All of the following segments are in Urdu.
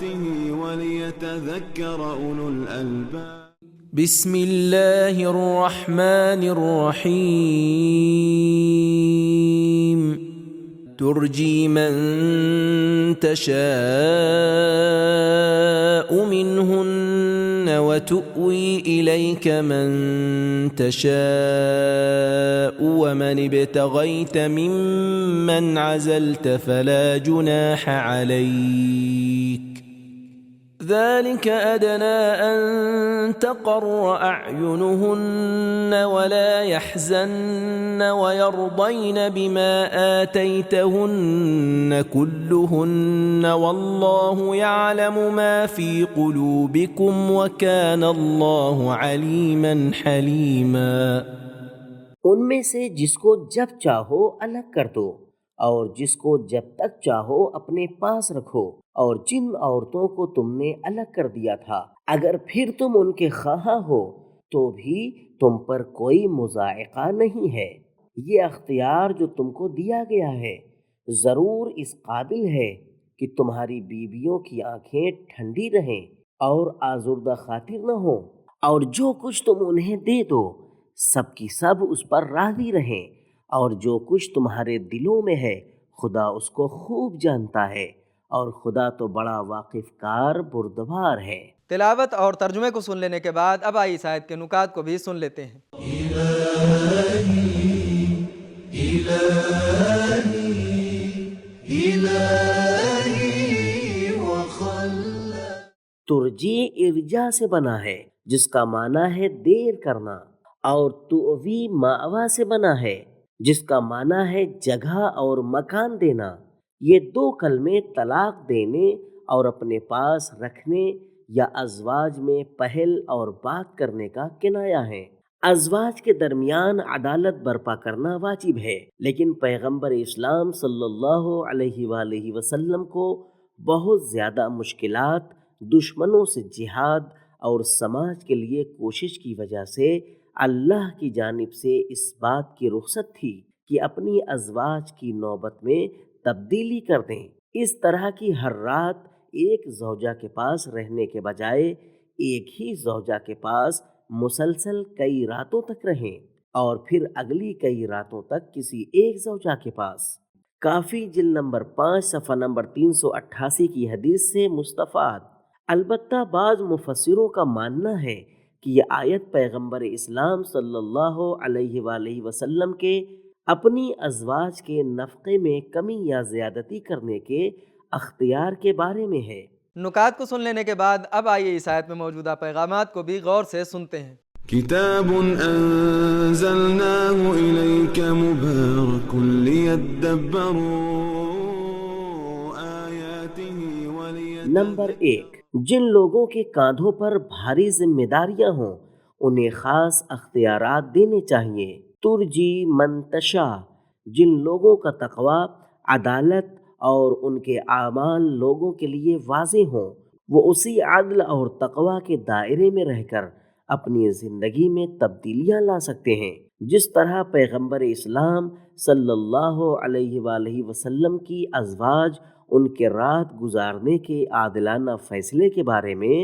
آياته وليتذكر أولو الألباب. بسم الله الرحمن الرحيم. ترجي من تشاء منهن وتؤوي إليك من تشاء ومن ابتغيت ممن عزلت فلا جناح عليك ذلك أدنى أن تقر أعينهن ولا يحزن ويرضين بما آتيتهن كلهن والله يعلم ما في قلوبكم وكان الله عليما حليما. ان میں سے جس کو جب چاہو الگ کر دو اور جس کو جب تک چاہو اپنے پاس رکھو، اور جن عورتوں کو تم نے الگ کر دیا تھا اگر پھر تم ان کے خواہاں ہو تو بھی تم پر کوئی مضائقہ نہیں ہے. یہ اختیار جو تم کو دیا گیا ہے ضرور اس قابل ہے کہ تمہاری بیویوں کی آنکھیں ٹھنڈی رہیں اور آزردہ خاطر نہ ہوں، اور جو کچھ تم انہیں دے دو سب کی سب اس پر راضی رہیں، اور جو کچھ تمہارے دلوں میں ہے خدا اس کو خوب جانتا ہے، اور خدا تو بڑا واقف کار بردبار ہے. تلاوت اور ترجمے کو سن لینے کے بعد اب آئیے اس آیت کے نکات کو بھی سن لیتے ہیں. ترجی ارجا سے بنا ہے جس کا معنی ہے دیر کرنا، اور تؤوی ماوا سے بنا ہے جس کا معنی ہے جگہ اور مکان دینا. یہ دو کلمے طلاق دینے اور اپنے پاس رکھنے یا ازواج میں پہل اور بات کرنے کا کنایا ہے. ازواج کے درمیان عدالت برپا کرنا واجب ہے، لیکن پیغمبر اسلام صلی اللہ علیہ وآلہ وسلم کو بہت زیادہ مشکلات، دشمنوں سے جہاد اور سماج کے لیے کوشش کی وجہ سے اللہ کی جانب سے اس بات کی رخصت تھی کہ اپنی ازواج کی نوبت میں تبدیلی کر دیں. اس طرح کی ہر رات ایک زوجہ کے پاس رہنے کے بجائے ایک ہی زوجہ کے پاس مسلسل کئی راتوں تک رہیں، اور پھر اگلی کئی راتوں تک کسی ایک زوجہ کے پاس. کافی جلد نمبر 5 صفحہ نمبر 388 کی حدیث سے مستفاد. البتہ بعض مفسروں کا ماننا ہے کہ یہ آیت پیغمبر اسلام صلی اللہ علیہ وآلہ وسلم کے اپنی ازواج کے نفقے میں کمی یا زیادتی کرنے کے اختیار کے بارے میں ہے. نکات کو سن لینے کے بعد اب آئیے اس آیت میں موجودہ پیغامات کو بھی غور سے سنتے ہیں. كتاب أنزلناه إليك مبارك ليدبروا آياته نمبر 1، جن لوگوں کے کاندھوں پر بھاری ذمہ داریاں ہوں انہیں خاص اختیارات دینے چاہیے. ترجی من تشاء، جن لوگوں کا تقوی، عدالت اور ان کے اعمال لوگوں کے لیے واضح ہوں وہ اسی عدل اور تقوی کے دائرے میں رہ کر اپنی زندگی میں تبدیلیاں لا سکتے ہیں. جس طرح پیغمبر اسلام صلی اللہ علیہ وآلہ وسلم کی ازواج ان کے رات گزارنے کے عادلانہ فیصلے کے بارے میں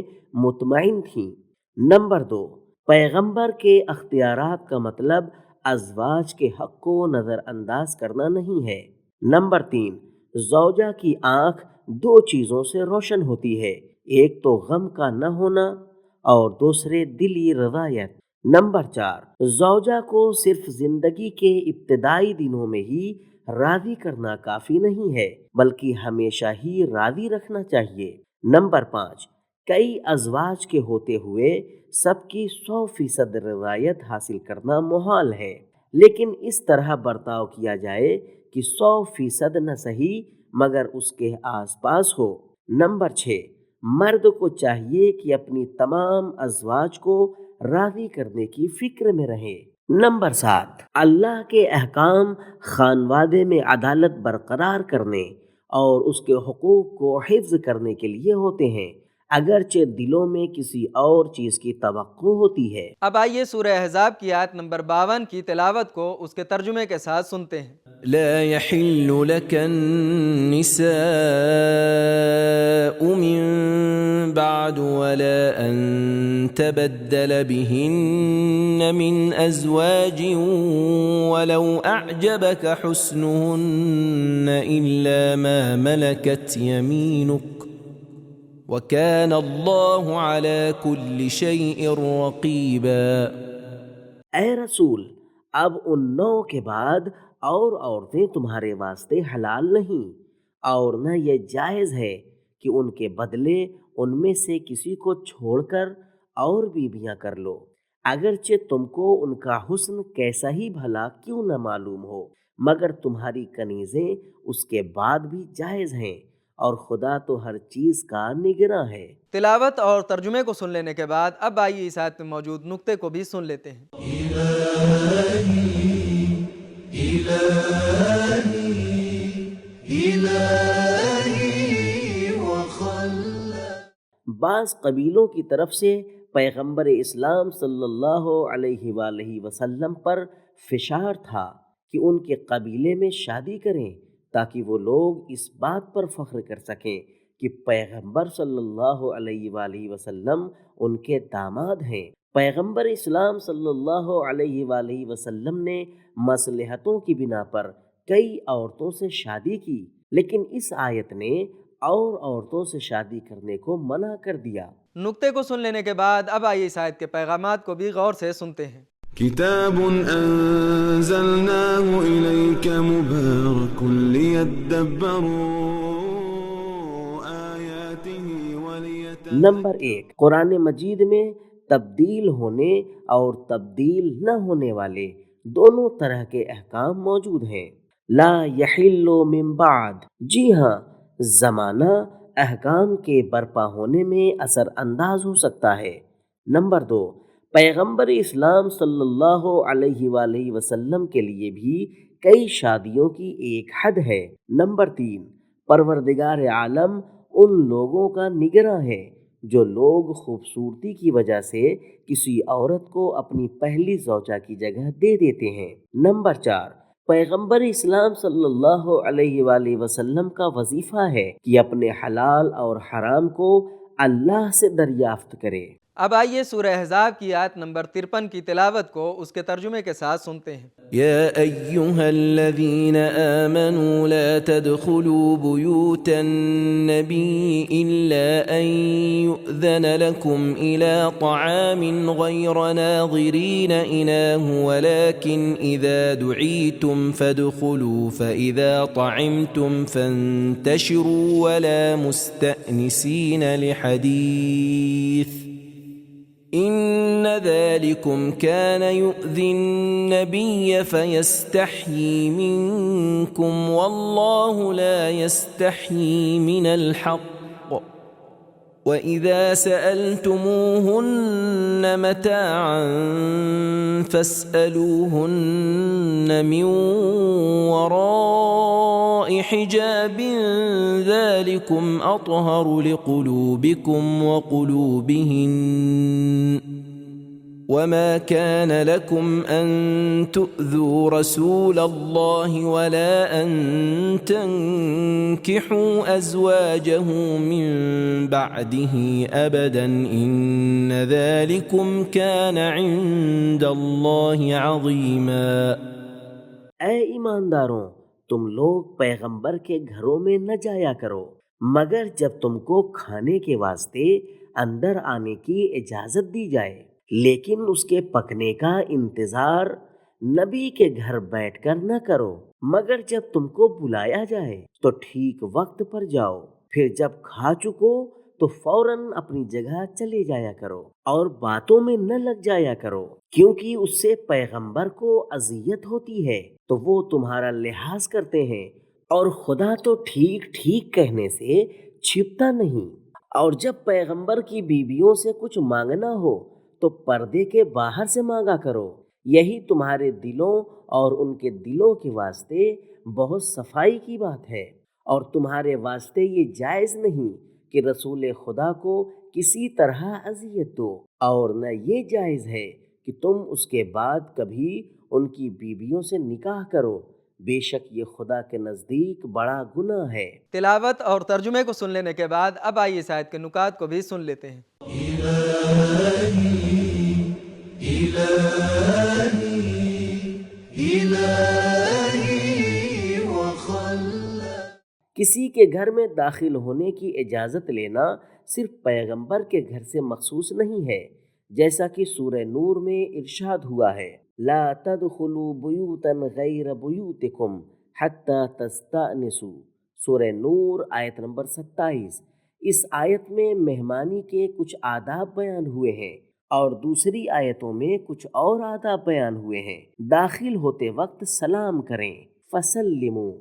مطمئن تھیں. نمبر 2، پیغمبر کے اختیارات کا مطلب ازواج کے حق کو نظر انداز کرنا نہیں ہے. نمبر 3، زوجہ کی آنکھ دو چیزوں سے روشن ہوتی ہے، ایک تو غم کا نہ ہونا اور دوسرے دلی رضایت. نمبر 4، زوجہ کو صرف زندگی کے ابتدائی دنوں میں ہی راضی کرنا کافی نہیں ہے بلکہ ہمیشہ ہی راضی رکھنا چاہیے. نمبر 5، کئی ازواج کے ہوتے ہوئے سب کی 100% رضایت حاصل کرنا محال ہے، لیکن اس طرح برتاؤ کیا جائے کہ 100% نہ صحیح مگر اس کے آس پاس ہو. نمبر 6، مرد کو چاہیے کہ اپنی تمام ازواج کو راضی کرنے کی فکر میں رہے. نمبر 7، اللہ کے احکام خانوادے میں عدالت برقرار کرنے اور اس کے حقوق کو حفظ کرنے کے لیے ہوتے ہیں. اگرچہ دلوں میں کسی اور چیز کی توقع ہوتی ہے۔ اب آئیے سورہ احزاب کی آیت نمبر 52 کی تلاوت کو اس کے ترجمے کے ساتھ سنتے ہیں۔ لا يحل لك النساء من بعد ولا أن تبدل بهن من أزواج ولو أعجبك حسنهن إلا ما ملكت يمينك وَكَانَ اللَّهُ عَلَى كُلِّ شَيْءٍ رَقِيبًا۔ اے رسول، اب ان نو کے بعد اور عورتیں تمہارے واسطے حلال نہیں، اور نہ یہ جائز ہے کہ ان کے بدلے ان میں سے کسی کو چھوڑ کر اور بیویاں کر لو، اگرچہ تم کو ان کا حسن کیسا ہی بھلا کیوں نہ معلوم ہو، مگر تمہاری کنیزیں اس کے بعد بھی جائز ہیں، اور خدا تو ہر چیز کا نگراں ہے۔ تلاوت اور ترجمے کو سن لینے کے بعد اب آئیے اس آیت میں موجود نقطے کو بھی سن لیتے ہیں۔ بعض قبیلوں کی طرف سے پیغمبر اسلام صلی اللہ علیہ وآلہ وسلم پر فشار تھا کہ ان کے قبیلے میں شادی کریں، تاکہ وہ لوگ اس بات پر فخر کر سکیں کہ پیغمبر صلی اللہ علیہ وآلہ وسلم ان کے داماد ہیں۔ پیغمبر اسلام صلی اللہ علیہ وآلہ وسلم نے مصلحتوں کی بنا پر کئی عورتوں سے شادی کی، لیکن اس آیت نے اور عورتوں سے شادی کرنے کو منع کر دیا۔ نقطے کو سن لینے کے بعد اب آئیے اس آیت کے پیغامات کو بھی غور سے سنتے ہیں۔ كتاب أنزلناه إليك مبارك ليدبروا آياته نمبر 1، قرآن مجید میں تبدیل ہونے اور تبدیل نہ ہونے والے دونوں طرح کے احکام موجود ہیں۔ لا یحل من بعد، جی ہاں، زمانہ احکام کے برپا ہونے میں اثر انداز ہو سکتا ہے۔ نمبر 2، پیغمبر اسلام صلی اللہ علیہ وآلہ وسلم کے لیے بھی کئی شادیوں کی ایک حد ہے۔ نمبر 3، پروردگار عالم ان لوگوں کا نگراں ہے جو لوگ خوبصورتی کی وجہ سے کسی عورت کو اپنی پہلی زوجہ کی جگہ دے دیتے ہیں۔ نمبر 4، پیغمبر اسلام صلی اللہ علیہ وآلہ وسلم کا وظیفہ ہے کہ اپنے حلال اور حرام کو اللہ سے دریافت کرے۔ اب آئیے سورہ احزاب کی آیت نمبر 53 کی تلاوت کو اس کے ترجمے کے ساتھ سنتے ہیں۔ يا أيها الذين آمنوا لا تدخلوا بيوت النبي إلا أن يؤذن لكم إلى طعام غير ناظرين إناه ولكن إذا دعيتم فادخلوا فإذا طعمتم فانتشروا ولا مستأنسين لحديث إن ذلكم كان يؤذي النبي فيستحيي منكم والله لا يستحيي من الحق وإذا سألتموهن متاعا فاسألوهن من وراء حجاب ذلكم أطهر لقلوبكم وقلوبهن وما كان لكم أن تؤذوا رسول الله ولا أن تنكحوا أزواجه من بعده أبدا إن ذلكم كان عند الله عظيما۔ اے ایمانداروں، تم لوگ پیغمبر کے گھروں میں نہ جایا کرو مگر جب تم کو کھانے کے واسطے اندر آنے کی اجازت دی جائے، لیکن اس کے پکنے کا انتظار نبی کے گھر بیٹھ کر نہ کرو مگر جب تم کو بلایا جائے تو ٹھیک وقت پر جاؤ، پھر جب کھا چکو تو فوراً اپنی جگہ چلے جایا کرو اور باتوں میں نہ لگ جایا کرو، کیونکہ اس سے پیغمبر کو اذیت ہوتی ہے تو وہ تمہارا لحاظ کرتے ہیں، اور خدا تو ٹھیک ٹھیک کہنے سے چھپتا نہیں۔ اور جب پیغمبر کی بیویوں سے کچھ مانگنا ہو تو پردے کے باہر سے مانگا کرو، یہی تمہارے دلوں اور ان کے دلوں کے واسطے بہت صفائی کی بات ہے، اور تمہارے واسطے یہ جائز نہیں کہ رسول خدا کو کسی طرح اذیت دو، اور نہ یہ جائز ہے کہ تم اس کے بعد کبھی ان کی بیویوں سے نکاح کرو، بے شک یہ خدا کے نزدیک بڑا گناہ ہے۔ تلاوت اور ترجمے کو سن لینے کے بعد اب آئیے اس آیت کے نکات کو بھی سن لیتے ہیں۔ کسی کے گھر میں داخل ہونے کی اجازت لینا صرف پیغمبر کے گھر سے مخصوص نہیں ہے، جیسا کہ سورہ نور میں ارشاد ہوا ہے، لا تدخلوا بیوتا غیر بیوتکم حتی تستأنسوا، سورہ نور آیت نمبر 27۔ اس آیت میں مہمانی کے کچھ آداب بیان ہوئے ہیں اور دوسری آیتوں میں کچھ اور آداب بیان ہوئے ہیں۔ داخل ہوتے وقت سلام کریں، فسلموا،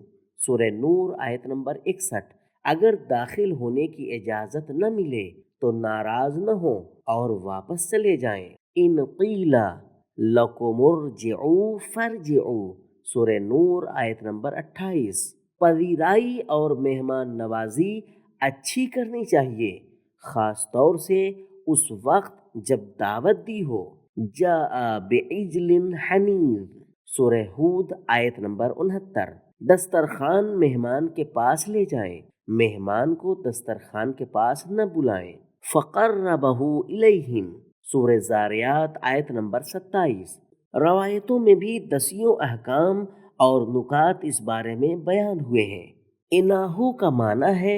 سورہ نور آیت نمبر 61۔ اگر داخل ہونے کی اجازت نہ ملے تو ناراض نہ ہوں اور واپس چلے جائیں۔ ان قیل لکم ارجعوا فارجعوا، سورہ نور آیت نمبر 28۔ پذیرائی اور مہمان نوازی اچھی کرنی چاہیے، خاص طور سے اس وقت جب دعوت دی ہو۔ جاء بعجل حنیذ، سورہ ہود آیت نمبر 69۔ دسترخوان مہمان کے پاس لے جائیں، مہمان کو دسترخوان کے پاس نہ بلائیں۔ فقربہ الیہم، سورہ زاریات آیت نمبر 27۔ روایتوں میں بھی دسیوں احکام اور نکات اس بارے میں بیان ہوئے ہیں۔ اناہو کا معنی ہے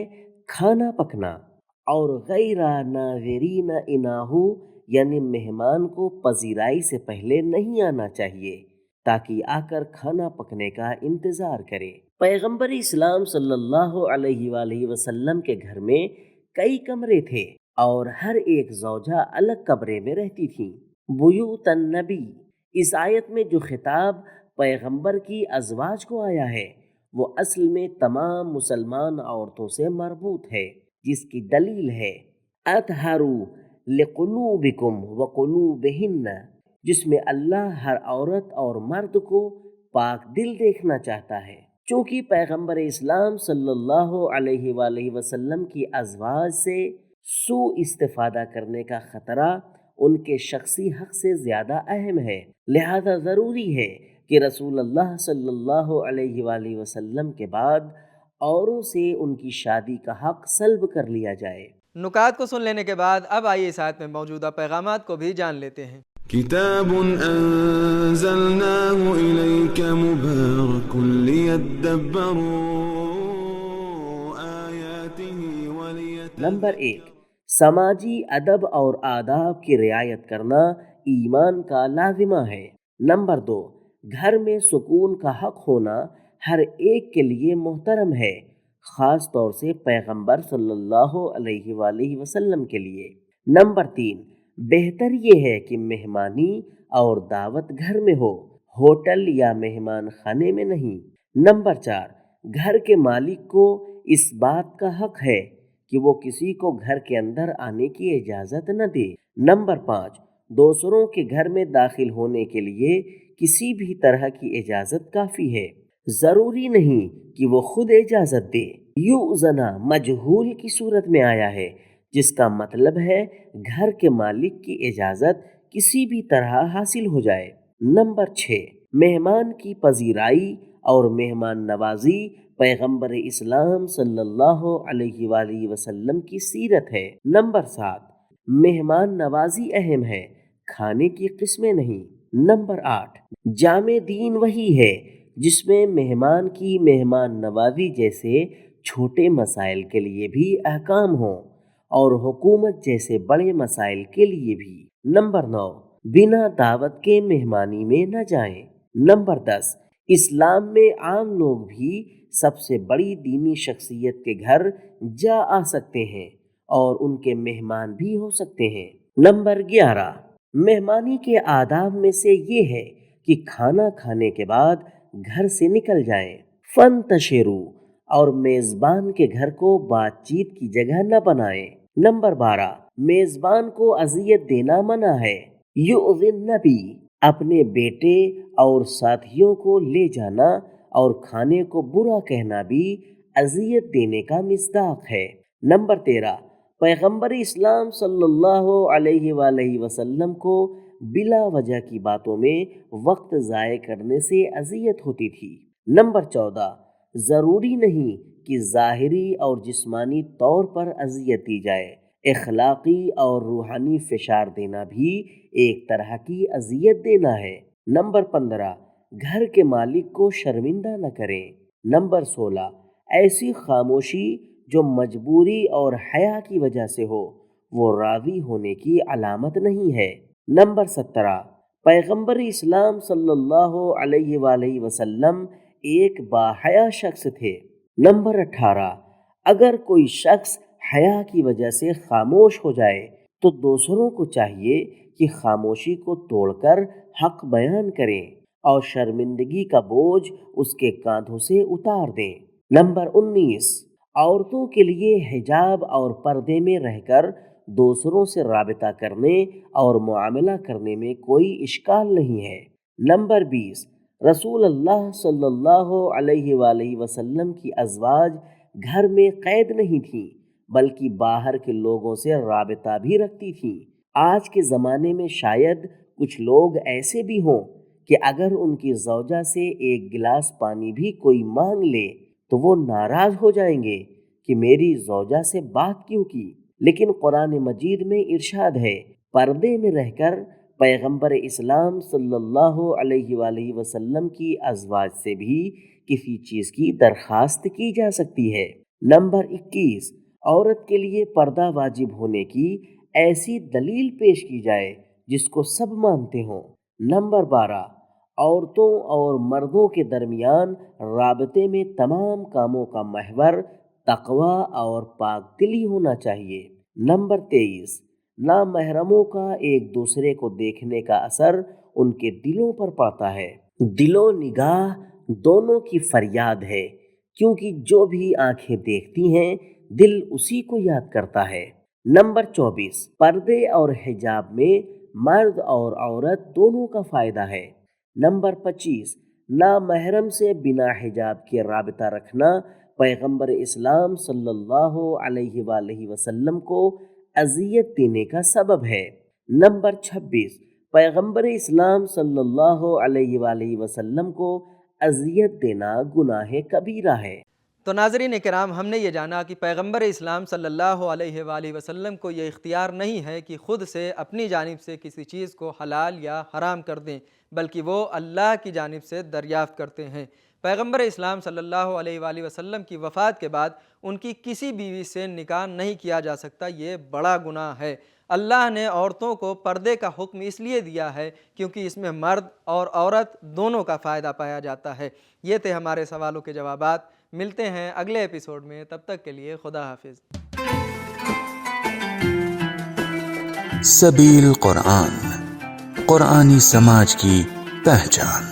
کھانا پکنا، اور غیر ناظرین اناہو یعنی مہمان کو پذیرائی سے پہلے نہیں آنا چاہیے تاکہ آ کر کھانا پکنے کا انتظار کرے۔ پیغمبر اسلام صلی اللہ علیہ وآلہ وسلم کے گھر میں کئی کمرے تھے اور ہر ایک زوجہ الگ کمرے میں رہتی تھیں۔ بیوت النبی، اس آیت میں جو خطاب پیغمبر کی ازواج کو آیا ہے وہ اصل میں تمام مسلمان عورتوں سے مربوط ہے، جس کی دلیل ہے اطہروا لقلوبکم وقلوبہن، جس میں اللہ ہر عورت اور مرد کو پاک دل دیکھنا چاہتا ہے۔ چونکہ پیغمبر اسلام صلی اللہ علیہ وآلہ وسلم کی ازواج سے سوء استفادہ کرنے کا خطرہ ان کے شخصی حق سے زیادہ اہم ہے، لہذا ضروری ہے کہ رسول اللہ صلی اللہ علیہ وآلہ وسلم کے بعد اوروں سے ان کی شادی کا حق سلب کر لیا جائے۔ نکات کو سن لینے کے بعد اب آئیے اس آیت میں موجودہ پیغامات کو بھی جان لیتے ہیں۔ كتاب أنزلناه إليك مبارك ليدبروا آياته نمبر 1، سماجی ادب اور آداب کی رعایت کرنا ایمان کا لازمہ ہے۔ نمبر 2، گھر میں سکون کا حق ہونا ہر ایک کے لیے محترم ہے، خاص طور سے پیغمبر صلی اللہ علیہ وآلہ وسلم کے لیے۔ نمبر 3، بہتر یہ ہے کہ مہمانی اور دعوت گھر میں ہو، ہوٹل یا مہمان خانے میں نہیں۔ نمبر 4، گھر کے مالک کو اس بات کا حق ہے کہ وہ کسی کو گھر کے اندر آنے کی اجازت نہ دے۔ نمبر 5، دوسروں کے گھر میں داخل ہونے کے لیے کسی بھی طرح کی اجازت کافی ہے، ضروری نہیں کہ وہ خود اجازت دے۔ یؤذن مجہول کی صورت میں آیا ہے، جس کا مطلب ہے گھر کے مالک کی اجازت کسی بھی طرح حاصل ہو جائے۔ نمبر 6، مہمان کی پذیرائی اور مہمان نوازی پیغمبر اسلام صلی اللہ علیہ وآلہ وسلم کی سیرت ہے۔ نمبر 7، مہمان نوازی اہم ہے، کھانے کی قسمیں نہیں۔ نمبر 8، جامع دین وہی ہے جس میں مہمان کی مہمان نوازی جیسے چھوٹے مسائل کے لیے بھی احکام ہوں اور حکومت جیسے بڑے مسائل کے لیے بھی۔ نمبر 9، بنا دعوت کے مہمانی میں نہ جائیں۔ نمبر 10، اسلام میں عام لوگ بھی سب سے بڑی دینی شخصیت کے گھر جا آ سکتے ہیں اور ان کے مہمان بھی ہو سکتے ہیں۔ نمبر 11، مہمانی کے آداب میں سے یہ ہے کہ کھانا کھانے کے بعد گھر سے نکل جائیں۔ فانتشروا، اور میزبان کے گھر کو بات چیت کی جگہ نہ بنائیں۔ نمبر 12، میزبان کو اذیت دینا منع ہے۔ یؤذی النبی، اپنے بیٹے اور ساتھیوں کو لے جانا اور کھانے کو برا کہنا بھی اذیت دینے کا مصداق ہے، نمبر 13، پیغمبر اسلام صلی اللہ علیہ وآلہ وسلم کو بلا وجہ کی باتوں میں وقت ضائع کرنے سے اذیت ہوتی تھی۔ نمبر 14، ضروری نہیں کہ ظاہری اور جسمانی طور پر اذیت دی جائے، اخلاقی اور روحانی فشار دینا بھی ایک طرح کی اذیت دینا ہے۔ نمبر 15، گھر کے مالک کو شرمندہ نہ کریں۔ نمبر 16، ایسی خاموشی جو مجبوری اور حیا کی وجہ سے ہو وہ راضی ہونے کی علامت نہیں ہے۔ نمبر 17، پیغمبر اسلام صلی اللہ علیہ وآلہ وسلم ایک باحیا شخص تھے۔ نمبر 18، اگر کوئی شخص حیا کی وجہ سے خاموش ہو جائے تو دوسروں کو چاہیے کہ خاموشی کو توڑ کر حق بیان کریں اور شرمندگی کا بوجھ اس کے کاندھوں سے اتار دیں۔ نمبر 19، عورتوں کے لیے حجاب اور پردے میں رہ کر دوسروں سے رابطہ کرنے اور معاملہ کرنے میں کوئی اشکال نہیں ہے۔ نمبر 20، رسول اللہ صلی اللہ علیہ وآلہ وسلم کی ازواج گھر میں قید نہیں تھیں بلکہ باہر کے لوگوں سے رابطہ بھی رکھتی تھیں۔ آج کے زمانے میں شاید کچھ لوگ ایسے بھی ہوں کہ اگر ان کی زوجہ سے ایک گلاس پانی بھی کوئی مانگ لے تو وہ ناراض ہو جائیں گے کہ میری زوجہ سے بات کیوں کی، لیکن قرآن مجید میں ارشاد ہے پردے میں رہ کر پیغمبر اسلام صلی اللہ علیہ وآلہ وسلم کی ازواج سے بھی کسی چیز کی درخواست کی جا سکتی ہے۔ نمبر 21، عورت کے لیے پردہ واجب ہونے کی ایسی دلیل پیش کی جائے جس کو سب مانتے ہوں۔ نمبر 12، عورتوں اور مردوں کے درمیان رابطے میں تمام کاموں کا محور تقوی اور پاک دلی ہونا چاہیے۔ نمبر 23، نامحرموں کا ایک دوسرے کو دیکھنے کا اثر ان کے دلوں پر پڑتا ہے۔ دل و نگاہ دونوں کی فریاد ہے، کیونکہ جو بھی آنکھیں دیکھتی ہیں دل اسی کو یاد کرتا ہے۔ نمبر 24، پردے اور حجاب میں مرد اور عورت دونوں کا فائدہ ہے۔ نمبر 25، نامحرم سے بنا حجاب کے رابطہ رکھنا پیغمبر اسلام صلی اللہ علیہ وآلہ وسلم کو اذیت دینے کا سبب ہے۔ نمبر 26، پیغمبر اسلام صلی اللہ علیہ وآلہ وسلم کو اذیت دینا گناہ کبیرہ ہے۔ تو ناظرین کرام، ہم نے یہ جانا کہ پیغمبر اسلام صلی اللہ علیہ وآلہ وسلم کو یہ اختیار نہیں ہے کہ خود سے اپنی جانب سے کسی چیز کو حلال یا حرام کر دیں، بلکہ وہ اللہ کی جانب سے دریافت کرتے ہیں۔ پیغمبر اسلام صلی اللہ علیہ وآلہ وسلم کی وفات کے بعد ان کی کسی بیوی سے نکاح نہیں کیا جا سکتا، یہ بڑا گناہ ہے۔ اللہ نے عورتوں کو پردے کا حکم اس لیے دیا ہے کیونکہ اس میں مرد اور عورت دونوں کا فائدہ پایا جاتا ہے۔ یہ تھے ہمارے سوالوں کے جوابات۔ ملتے ہیں اگلے ایپیسوڈ میں، تب تک کے لیے خدا حافظ۔ سبیل قرآن، قرآنی سماج کی پہچان۔